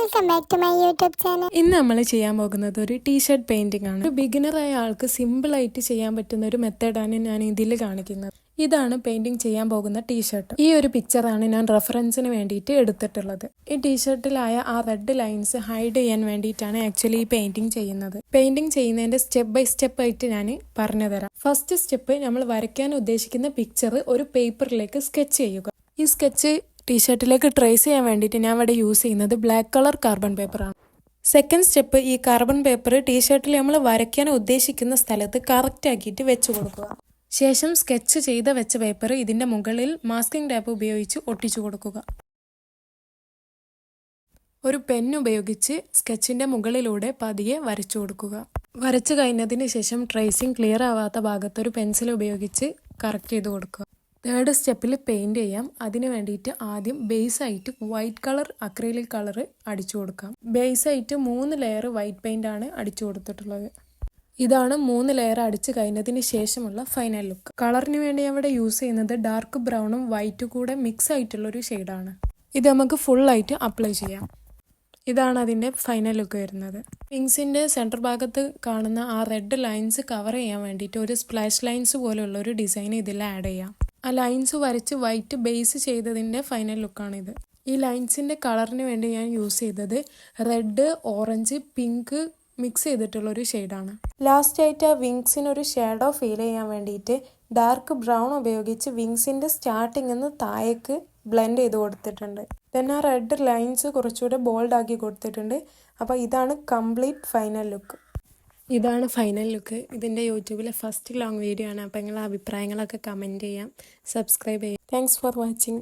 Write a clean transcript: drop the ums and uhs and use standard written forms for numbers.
Welcome back to my YouTube channel. ഇന്ന് നമ്മൾ ചെയ്യാൻ പോകുന്നത് ഒരു ടീഷർട്ട് പെയിന്റിംഗ് ആണ്. ഒരു ബിഗിനറായ ആൾക്ക് സിമ്പിൾ ആയിട്ട് ചെയ്യാൻ പറ്റുന്ന ഒരു മെത്തേഡാണ് ഞാൻ ഇതിൽ കാണിക്കുന്നത്. ഇതാണ് പെയിന്റിംഗ് ചെയ്യാൻ പോകുന്ന ടീഷർട്ട്. ഈ ഒരു പിക്ചറാണ് ഞാൻ റെഫറൻസിന് വേണ്ടിയിട്ട് എടുത്തിട്ടുള്ളത്. ഈ ടീഷർട്ടിലായ ആ റെഡ് ലൈൻസ് ഹൈഡ് ചെയ്യാൻ വേണ്ടിയിട്ടാണ് ആക്ച്വലി ഈ പെയിന്റിംഗ് ചെയ്യുന്നത്. പെയിന്റിംഗ് ചെയ്യുന്നതിന്റെ സ്റ്റെപ്പ് ബൈ സ്റ്റെപ്പ് ആയിട്ട് ഞാൻ പറഞ്ഞുതരാം. ഫസ്റ്റ് സ്റ്റെപ്പ്, നമ്മൾ വരയ്ക്കാൻ ഉദ്ദേശിക്കുന്ന പിക്ചർ ഒരു പേപ്പറിലേക്ക് സ്കെച്ച് ചെയ്യുക. ഈ സ്കെച്ച് ടീഷർട്ടിലേക്ക് ട്രേസ് ചെയ്യാൻ വേണ്ടിയിട്ട് ഞാൻ ഇവിടെ യൂസ് ചെയ്യുന്നത് ബ്ലാക്ക് കളർ കാർബൺ പേപ്പറാണ്. സെക്കൻഡ് സ്റ്റെപ്പ്, ഈ കാർബൺ പേപ്പർ ടീഷർട്ടിൽ നമ്മൾ വരയ്ക്കാൻ ഉദ്ദേശിക്കുന്ന സ്ഥലത്ത് കറക്റ്റ് ആക്കിയിട്ട് വെച്ച് കൊടുക്കുക. ശേഷം സ്കെച്ച് ചെയ്ത് വെച്ച പേപ്പർ ഇതിന്റെ മുകളിൽ മാസ്കിംഗ് ടാപ്പ് ഉപയോഗിച്ച് ഒട്ടിച്ചു കൊടുക്കുക. ഒരു പെൻ ഉപയോഗിച്ച് സ്കെച്ചിന്റെ മുകളിലൂടെ പതിയെ വരച്ചു കൊടുക്കുക. വരച്ചു കഴിഞ്ഞതിന് ശേഷം ട്രേസിംഗ് ക്ലിയർ ആവാത്ത ഭാഗത്ത് ഒരു പെൻസിൽ ഉപയോഗിച്ച് കറക്റ്റ് ചെയ്ത് കൊടുക്കുക. തേർഡ് സ്റ്റെപ്പിൽ പെയിന്റ് ചെയ്യാം. അതിന് വേണ്ടിയിട്ട് ആദ്യം ബേസ് ആയിട്ട് വൈറ്റ് കളർ അക്രിലിക് കളർ അടിച്ചു കൊടുക്കാം. ബേസ് ആയിട്ട് 3 ലെയർ വൈറ്റ് പെയിന്റ് ആണ് അടിച്ചു കൊടുത്തിട്ടുള്ളത്. ഇതാണ് 3 ലെയർ അടിച്ചു കഴിഞ്ഞതിന് ശേഷമുള്ള ഫൈനൽ ലുക്ക്. കളറിന് വേണ്ടി അവിടെ യൂസ് ചെയ്യുന്നത് ഡാർക്ക് ബ്രൗണും വൈറ്റും കൂടെ മിക്സ് ആയിട്ടുള്ള ഒരു ഷെയ്ഡാണ്. ഇത് നമുക്ക് ഫുൾ ആയിട്ട് അപ്ലൈ ചെയ്യാം. ഇതാണ് അതിന്റെ ഫൈനൽ ലുക്ക് വരുന്നത്. വിങ്സിന്റെ സെന്റർ ഭാഗത്ത് കാണുന്ന ആ റെഡ് ലൈൻസ് കവർ ചെയ്യാൻ വേണ്ടിയിട്ട് ഒരു സ്പ്ലാഷ് ലൈൻസ് പോലെയുള്ള ഒരു ഡിസൈൻ ഇതിൽ ആഡ് ചെയ്യാം. ആ ലൈൻസ് വരച്ച് വൈറ്റ് ബേസ് ചെയ്തതിന്റെ ഫൈനൽ ലുക്കാണിത്. ഈ ലൈൻസിന്റെ കളറിന് വേണ്ടി ഞാൻ യൂസ് ചെയ്തത് റെഡ്, ഓറഞ്ച്, പിങ്ക് മിക്സ് ചെയ്തിട്ടുള്ള ഒരു ഷെയ്ഡാണ്. ലാസ്റ്റ് ആയിട്ട് ആ വിങ്സിന് ഒരു ഷാഡോ ഫീൽ ചെയ്യാൻ വേണ്ടിയിട്ട് ഡാർക്ക് ബ്രൗൺ ഉപയോഗിച്ച് വിങ്സിന്റെ സ്റ്റാർട്ടിംഗ് നിന്ന് താഴേക്ക് ബ്ലെൻഡ് ചെയ്ത് കൊടുത്തിട്ടുണ്ട്. ദെൻ ആ റെഡ് ലൈൻസ് കുറച്ചുകൂടെ ബോൾഡ് ആക്കി കൊടുത്തിട്ടുണ്ട്. അപ്പോൾ ഇതാണ് കംപ്ലീറ്റ് ഫൈനൽ ലുക്ക്. ഇതാണ് ഫൈനൽ ലുക്ക്. ഇതിൻ്റെ യൂട്യൂബിലെ ഫസ്റ്റ് ലോങ് വീഡിയോ ആണ്. അപ്പോൾ നിങ്ങളുടെ അഭിപ്രായങ്ങളൊക്കെ കമൻറ്റ് ചെയ്യാം, സബ്സ്ക്രൈബ് ചെയ്യാം. Thanks for watching.